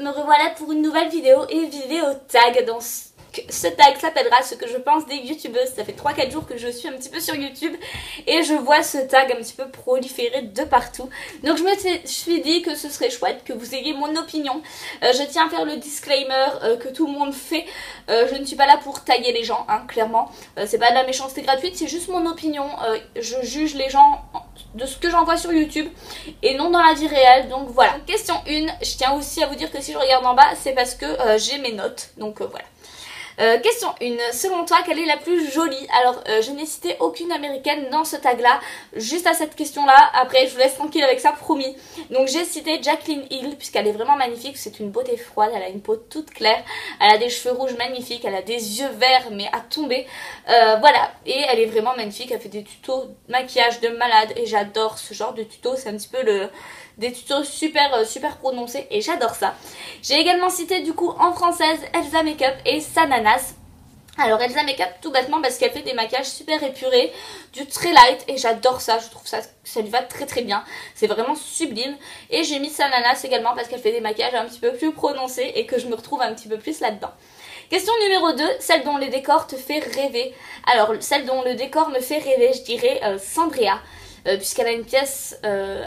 me revoilà pour une nouvelle vidéo et vidéo tag. Dans ce tag s'appellera ce que je pense des youtubeuses. Ça fait 3-4 jours que je suis un petit peu sur YouTube et je vois ce tag un petit peu proliférer de partout. Donc je me suis dit que ce serait chouette que vous ayez mon opinion. Je tiens à faire le disclaimer que tout le monde fait. Je ne suis pas là pour tailler les gens, hein, clairement. C'est pas de la méchanceté gratuite, c'est juste mon opinion. Je juge les gens de ce que j'en vois sur YouTube et non dans la vie réelle. Donc voilà. Donc, question 1, je tiens aussi à vous dire que si je regarde en bas, c'est parce que j'ai mes notes. Donc voilà. Question 1, selon toi quelle est la plus jolie? Alors je n'ai cité aucune américaine dans ce tag là, juste à cette question là, après je vous laisse tranquille avec ça, promis. Donc j'ai cité Jaclyn Hill puisqu'elle est vraiment magnifique, c'est une beauté froide, elle a une peau toute claire, elle a des cheveux rouges magnifiques, elle a des yeux verts mais à tomber, voilà, et elle est vraiment magnifique, elle fait des tutos maquillage de malade et j'adore ce genre de tutos, c'est un petit peu des tutos super prononcés et j'adore ça. J'ai également cité du coup en française Elsa Makeup et Sananas. Alors Elsa Makeup tout bêtement parce qu'elle fait des maquillages super épurés, du très light et j'adore ça, je trouve ça lui va très bien, c'est vraiment sublime. Et j'ai mis Sananas également parce qu'elle fait des maquillages un petit peu plus prononcés et que je me retrouve un petit peu plus là-dedans. Question numéro 2, celle dont le décor te fait rêver. Alors celle dont le décor me fait rêver, je dirais Sandrea. Puisqu'elle a une pièce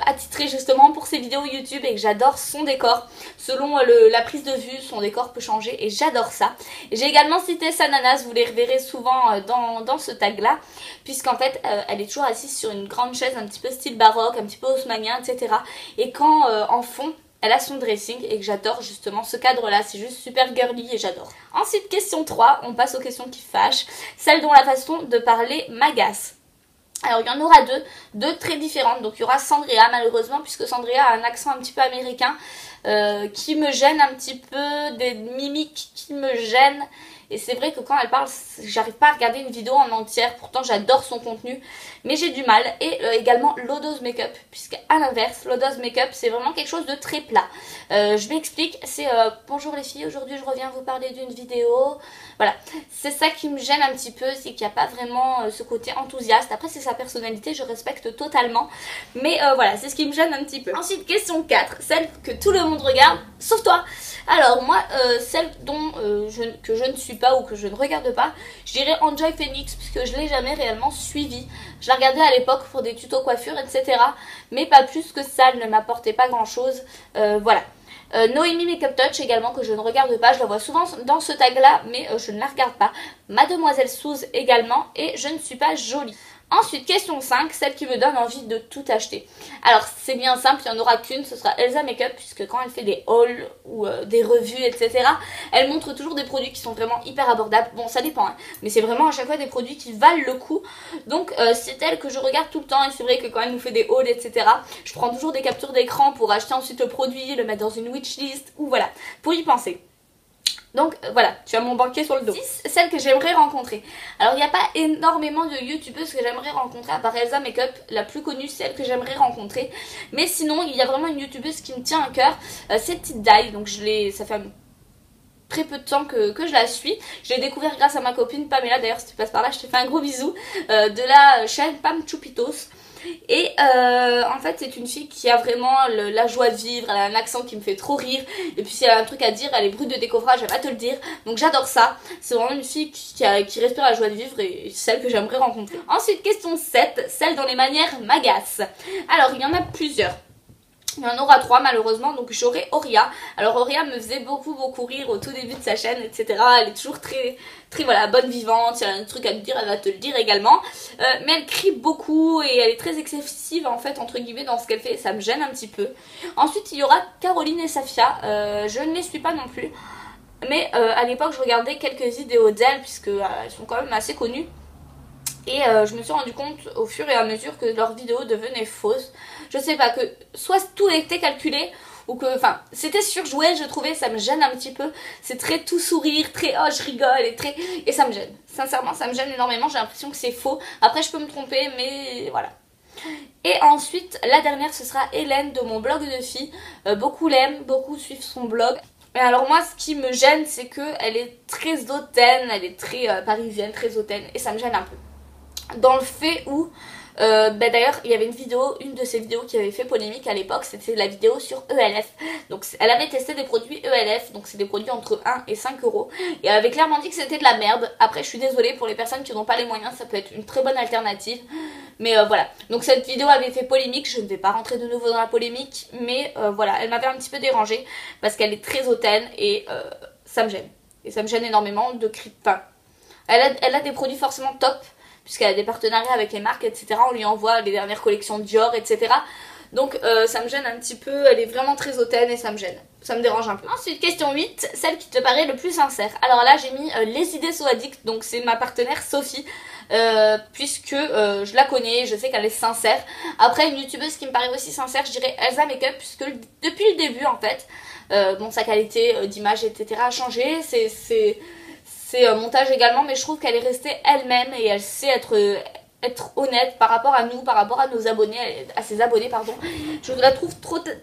attitrée justement pour ses vidéos YouTube et que j'adore son décor. Selon la prise de vue, son décor peut changer et j'adore ça. J'ai également cité Sananas, vous les reverrez souvent dans ce tag là, puisqu'en fait elle est toujours assise sur une grande chaise un petit peu style baroque, un petit peu haussmannien, etc. Et quand en fond elle a son dressing et que j'adore justement ce cadre là, c'est juste super girly et j'adore. Ensuite question 3, on passe aux questions qui fâchent, celle dont la façon de parler m'agace. Alors il y en aura deux très différentes, donc il y aura Sandrea malheureusement puisque Sandrea a un accent un petit peu américain qui me gêne un petit peu, des mimiques qui me gênent. Et c'est vrai que quand elle parle, j'arrive pas à regarder une vidéo en entière, pourtant j'adore son contenu, mais j'ai du mal. Et également Lodo's Makeup, puisqu'à l'inverse, Lodo's Makeup c'est vraiment quelque chose de très plat. Je m'explique, c'est bonjour les filles, aujourd'hui je reviens vous parler d'une vidéo. Voilà, c'est ça qui me gêne un petit peu, c'est qu'il n'y a pas vraiment ce côté enthousiaste. Après c'est sa personnalité, je respecte totalement, mais voilà, c'est ce qui me gêne un petit peu. Ensuite question 4, celle que tout le monde regarde, sauf toi. Alors moi, celle dont que je ne suis pas ou que je ne regarde pas, je dirais Enjoy Phoenix puisque je l'ai jamais réellement suivie. Je la regardais à l'époque pour des tutos coiffure, etc. Mais pas plus que ça, elle ne m'apportait pas grand chose. Voilà. Noémie Makeup Touch également que je ne regarde pas, je la vois souvent dans ce tag là mais je ne la regarde pas. Mademoiselle Suze également et je ne suis pas jolie. Ensuite, question 5, celle qui me donne envie de tout acheter. Alors, c'est bien simple, il n'y en aura qu'une, ce sera Elsa Makeup, puisque quand elle fait des hauls ou des revues, etc., elle montre toujours des produits qui sont vraiment hyper abordables. Bon, ça dépend, hein, mais c'est vraiment à chaque fois des produits qui valent le coup. Donc, c'est elle que je regarde tout le temps, et c'est vrai que quand elle nous fait des hauls, etc., je prends toujours des captures d'écran pour acheter ensuite le produit, le mettre dans une wishlist, ou voilà, pour y penser. Donc voilà, tu as mon banquier sur le dos. 6, celle que j'aimerais rencontrer. Alors il n'y a pas énormément de youtubeuses que j'aimerais rencontrer à part Elsa Makeup, la plus connue, celle que j'aimerais rencontrer. Mais sinon il y a vraiment une youtubeuse qui me tient à cœur, c'est Petite Dai. Donc ça fait très peu de temps que je la suis. Je l'ai découvert grâce à ma copine Pamela, d'ailleurs si tu passes par là je te fais un gros bisou, de la chaîne Pam Chupitos. Et en fait c'est une fille qui a vraiment la joie de vivre, elle a un accent qui me fait trop rire. Et puis si elle a un truc à dire, elle est brute de décoffrage, elle va te le dire. Donc j'adore ça, c'est vraiment une fille qui respire la joie de vivre et celle que j'aimerais rencontrer. Ensuite question 7, celle dont les manières m'agacent. Alors il y en a plusieurs. Il y en aura 3 malheureusement, donc j'aurai Auria. Alors Auria me faisait beaucoup rire au tout début de sa chaîne, etc. Elle est toujours très voilà, bonne vivante, si elle a un truc à te dire, elle va te le dire également. Mais elle crie beaucoup et elle est très excessive en fait, entre guillemets, dans ce qu'elle fait, et ça me gêne un petit peu. Ensuite il y aura Caroline et Safia, je ne les suis pas non plus. Mais à l'époque je regardais quelques vidéos d'elles, puisque elles sont quand même assez connues. Et je me suis rendu compte au fur et à mesure que leurs vidéos devenaient fausses. Je sais pas, que soit tout était calculé ou que, enfin, c'était surjoué, je trouvais, ça me gêne un petit peu. C'est très tout sourire, très oh je rigole et ça me gêne. Sincèrement, ça me gêne énormément, j'ai l'impression que c'est faux. Après je peux me tromper, mais voilà. Et ensuite, la dernière ce sera Hélène de mon blog de filles. Beaucoup l'aiment, beaucoup suivent son blog. Et alors moi ce qui me gêne c'est qu'elle est très hautaine, elle est très parisienne, très hautaine et ça me gêne un peu. dans le fait où d'ailleurs il y avait une de ces vidéos qui avait fait polémique à l'époque, c'était la vidéo sur ELF. Donc elle avait testé des produits ELF, donc c'est des produits entre 1 et 5 euros, et elle avait clairement dit que c'était de la merde. Après je suis désolée, pour les personnes qui n'ont pas les moyens, ça peut être une très bonne alternative, mais voilà. Donc cette vidéo avait fait polémique, je ne vais pas rentrer de nouveau dans la polémique, mais voilà, elle m'avait un petit peu dérangée parce qu'elle est très hautaine et ça me gêne. Et ça me gêne énormément de enfin, elle a des produits forcément top, puisqu'elle a des partenariats avec les marques, etc. On lui envoie les dernières collections Dior, etc. Donc ça me gêne un petit peu, elle est vraiment très hautaine et ça me gêne. Ça me dérange un peu. Ensuite, question 8, celle qui te paraît le plus sincère. Alors là, j'ai mis Les Idées So Addict, donc c'est ma partenaire Sophie, puisque je la connais, je sais qu'elle est sincère. Après, une youtubeuse qui me paraît aussi sincère, je dirais Elsa Makeup, puisque depuis le début, en fait, bon, sa qualité d'image, etc. a changé, c'est montage également, mais je trouve qu'elle est restée elle-même et elle sait être honnête par rapport à nous, par rapport à nos abonnés, à ses abonnés, pardon. Je la trouve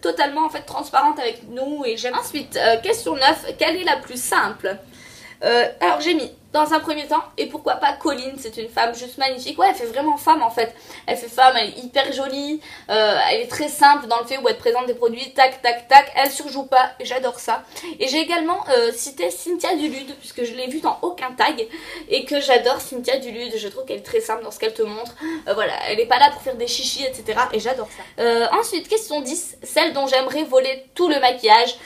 totalement en fait transparente avec nous et j'aime. Ensuite, question 9, quelle est la plus simple? Alors j'ai mis dans un premier temps, et pourquoi pas Colline, c'est une femme juste magnifique. Ouais, elle fait vraiment femme en fait. Elle fait femme, elle est hyper jolie, elle est très simple dans le fait où elle te présente des produits, tac, tac, tac, elle surjoue pas, et j'adore ça. Et j'ai également cité Cynthia Dulude, puisque je l'ai vue dans aucun tag, et que j'adore Cynthia Dulude, je trouve qu'elle est très simple dans ce qu'elle te montre. Voilà, elle est pas là pour faire des chichis, etc. Et j'adore ça. Ensuite, question 10, celle dont j'aimerais voler tout le maquillage.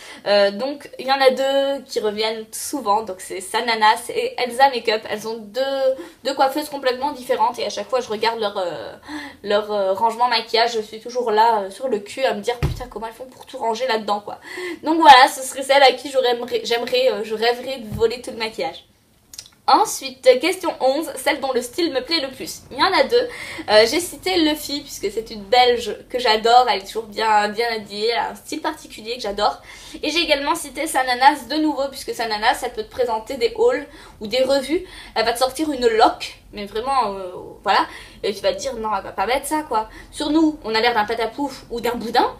Donc, il y en a deux qui reviennent souvent, donc c'est Sananas et Elsa Makeup. Elles ont deux coiffeuses complètement différentes et à chaque fois je regarde leur rangement maquillage, je suis toujours là sur le cul à me dire putain comment elles font pour tout ranger là-dedans quoi. Donc voilà, ce serait celle à qui je rêverais de voler tout le maquillage. Ensuite, question 11, celle dont le style me plaît le plus. Il y en a deux. J'ai cité Luffy, puisque c'est une belge que j'adore. Elle est toujours bien habillée, elle a un style particulier que j'adore. Et j'ai également cité Sananas de nouveau, puisque Sananas, elle peut te présenter des hauls ou des revues. Elle va te sortir une loque, mais vraiment, voilà. Et tu vas te dire, non, elle va pas mettre ça, quoi. Sur nous, on a l'air d'un patapouf ou d'un boudin.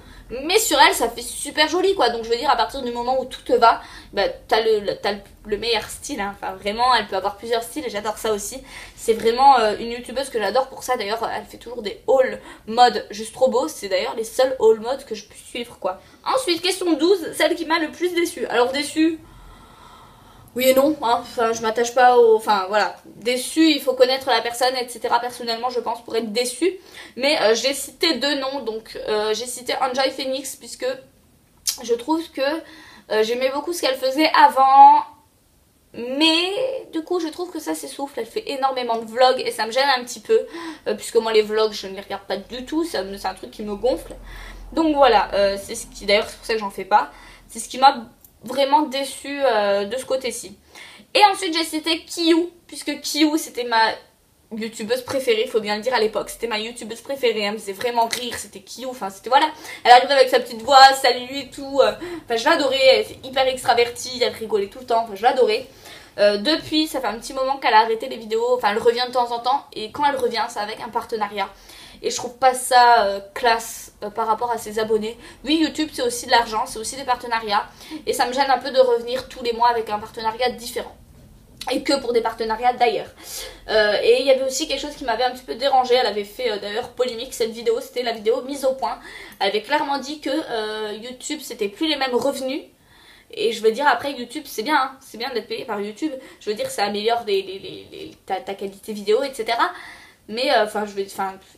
Mais sur elle, ça fait super joli quoi. Donc je veux dire, à partir du moment où tout te va, bah, t'as le meilleur style hein. Enfin vraiment, elle peut avoir plusieurs styles et j'adore ça aussi. C'est vraiment une youtubeuse que j'adore pour ça. D'ailleurs, elle fait toujours des hauls mode juste trop beaux. C'est d'ailleurs les seuls hauls mode que je peux suivre quoi. Ensuite, question 12, celle qui m'a le plus déçue. Alors déçue, oui et non, hein. Enfin, je m'attache pas au... Enfin, voilà. Déçu, il faut connaître la personne, etc. Personnellement, je pense, pour être déçu. Mais j'ai cité deux noms. Donc, j'ai cité Enjoy Phoenix, puisque je trouve que j'aimais beaucoup ce qu'elle faisait avant. Mais, du coup, je trouve que ça s'essouffle. Elle fait énormément de vlogs et ça me gêne un petit peu. Puisque moi, les vlogs, je ne les regarde pas du tout. C'est un truc qui me gonfle. Donc, voilà. C'est ce qui... D'ailleurs, c'est pour ça que j'en fais pas. C'est ce qui m'a vraiment déçue de ce côté-ci. Et ensuite j'ai cité Kiyu, puisque Kiyu c'était ma youtubeuse préférée, il faut bien le dire à l'époque, c'était ma youtubeuse préférée, elle me faisait vraiment rire, c'était Kiyu, enfin c'était voilà, elle arrivait avec sa petite voix, salut et tout, enfin je l'adorais, elle était hyper extravertie, elle rigolait tout le temps, enfin je l'adorais. Depuis, ça fait un petit moment qu'elle a arrêté les vidéos, enfin elle revient de temps en temps, et quand elle revient, c'est avec un partenariat. Et je trouve pas ça classe par rapport à ses abonnés. Oui, YouTube c'est aussi de l'argent, c'est aussi des partenariats. Et ça me gêne un peu de revenir tous les mois avec un partenariat différent. Et que pour des partenariats d'ailleurs. Et il y avait aussi quelque chose qui m'avait un petit peu dérangée. Elle avait fait d'ailleurs polémique cette vidéo, c'était la vidéo mise au point. Elle avait clairement dit que YouTube c'était plus les mêmes revenus. Et je veux dire après YouTube c'est bien, hein, c'est bien d'être payé par YouTube. Je veux dire ça améliore ta qualité vidéo etc. Mais enfin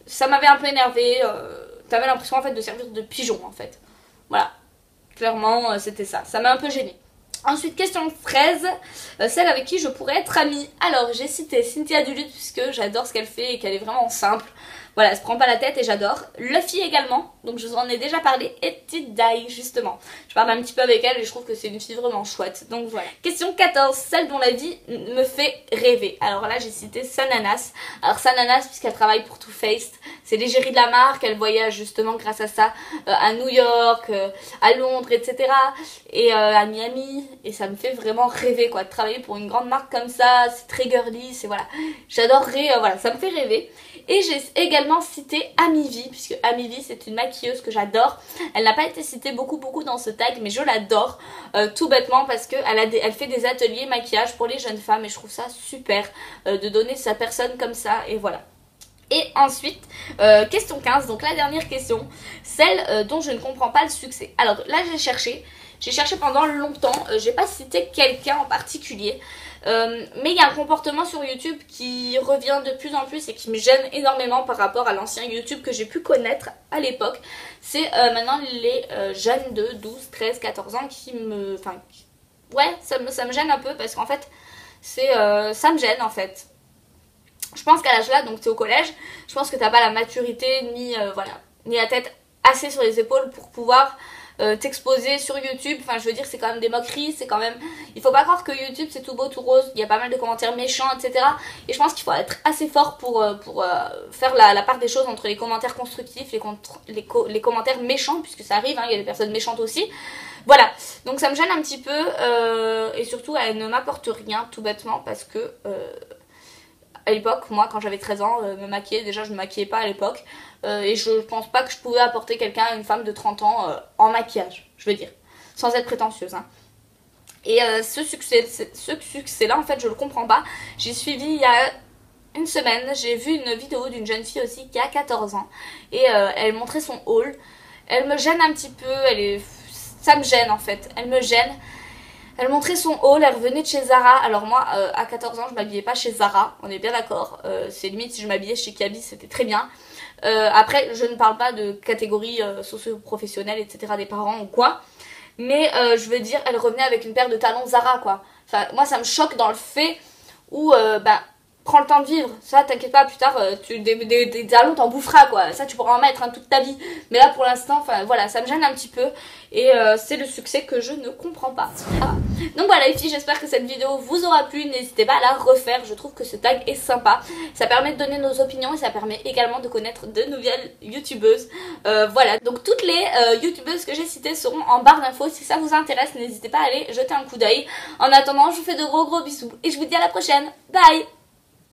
ça m'avait un peu énervé. T'avais l'impression en fait de servir de pigeon en fait. Voilà, clairement c'était ça. Ça m'a un peu gênée. Ensuite, question 13, celle avec qui je pourrais être amie. Alors, j'ai cité Cynthia Dulude puisque j'adore ce qu'elle fait et qu'elle est vraiment simple. Voilà, elle se prend pas la tête et j'adore. Luffy également, donc je vous en ai déjà parlé, et Tidai justement. Je parle un petit peu avec elle et je trouve que c'est une fille vraiment chouette. Donc voilà. Question 14, celle dont la vie me fait rêver. Alors là, j'ai cité Sananas. Alors Sananas, puisqu'elle travaille pour Too Faced, c'est l'égérie de la marque, elle voyage justement grâce à ça à New York, à Londres, etc. Et à Miami. Et ça me fait vraiment rêver quoi, de travailler pour une grande marque comme ça, c'est très girly, c'est voilà. J'adorerais, voilà, ça me fait rêver. Et j'ai également cité Amivi, puisque Amivi c'est une maquilleuse que j'adore. Elle n'a pas été citée beaucoup dans ce tag, mais je l'adore tout bêtement parce qu'elle elle fait des ateliers maquillage pour les jeunes femmes et je trouve ça super de donner sa personne comme ça et voilà. Et ensuite, question 15, donc la dernière question, celle dont je ne comprends pas le succès. Alors là j'ai cherché pendant longtemps, j'ai pas cité quelqu'un en particulier, mais il y a un comportement sur YouTube qui revient de plus en plus et qui me gêne énormément par rapport à l'ancien YouTube que j'ai pu connaître à l'époque. C'est maintenant les jeunes de 12, 13, 14 ans qui me... Enfin, ouais, ça me gêne un peu parce qu'en fait, ça me gêne en fait. Je pense qu'à l'âge là, donc t'es au collège, je pense que t'as pas la maturité ni ni la tête assez sur les épaules pour pouvoir t'exposer sur YouTube. Enfin je veux dire, c'est quand même des moqueries, c'est quand même... Il faut pas croire que YouTube c'est tout beau tout rose, il y a pas mal de commentaires méchants, etc. Et je pense qu'il faut être assez fort pour faire la part des choses entre les commentaires constructifs, les commentaires méchants, puisque ça arrive, hein, il y a des personnes méchantes aussi. Voilà, donc ça me gêne un petit peu et surtout elle ne m'apporte rien tout bêtement parce que... à l'époque, moi quand j'avais 13 ans, me maquiller, déjà je me maquillais pas à l'époque et je pense pas que je pouvais apporter quelqu'un, une femme de 30 ans en maquillage, je veux dire, sans être prétentieuse, hein. Et ce succès là en fait je le comprends pas. J'ai suivi il y a une semaine, j'ai vu une vidéo d'une jeune fille aussi qui a 14 ans et elle montrait son haul. Elle me gêne un petit peu, ça me gêne en fait, elle me gêne. Elle montrait son haul, elle revenait de chez Zara. Alors moi, à 14 ans, je m'habillais pas chez Zara, on est bien d'accord. C'est limite si je m'habillais chez Kaby, c'était très bien. Après, je ne parle pas de catégorie socio-professionnelle, etc. des parents ou quoi. Mais je veux dire, elle revenait avec une paire de talons Zara, quoi. Enfin, moi, ça me choque dans le fait où, prends le temps de vivre. Ça, t'inquiète pas, plus tard, des talons, t'en boufferas, quoi. Ça, tu pourras en mettre toute ta vie. Mais là, pour l'instant, enfin, voilà, ça me gêne un petit peu. Et c'est le succès que je ne comprends pas. Ah. Donc voilà les filles, j'espère que cette vidéo vous aura plu. N'hésitez pas à la refaire, je trouve que ce tag est sympa. Ça permet de donner nos opinions et ça permet également de connaître de nouvelles youtubeuses. Voilà, donc toutes les youtubeuses que j'ai citées seront en barre d'infos. Si ça vous intéresse, n'hésitez pas à aller jeter un coup d'œil. En attendant, je vous fais de gros bisous et je vous dis à la prochaine. Bye!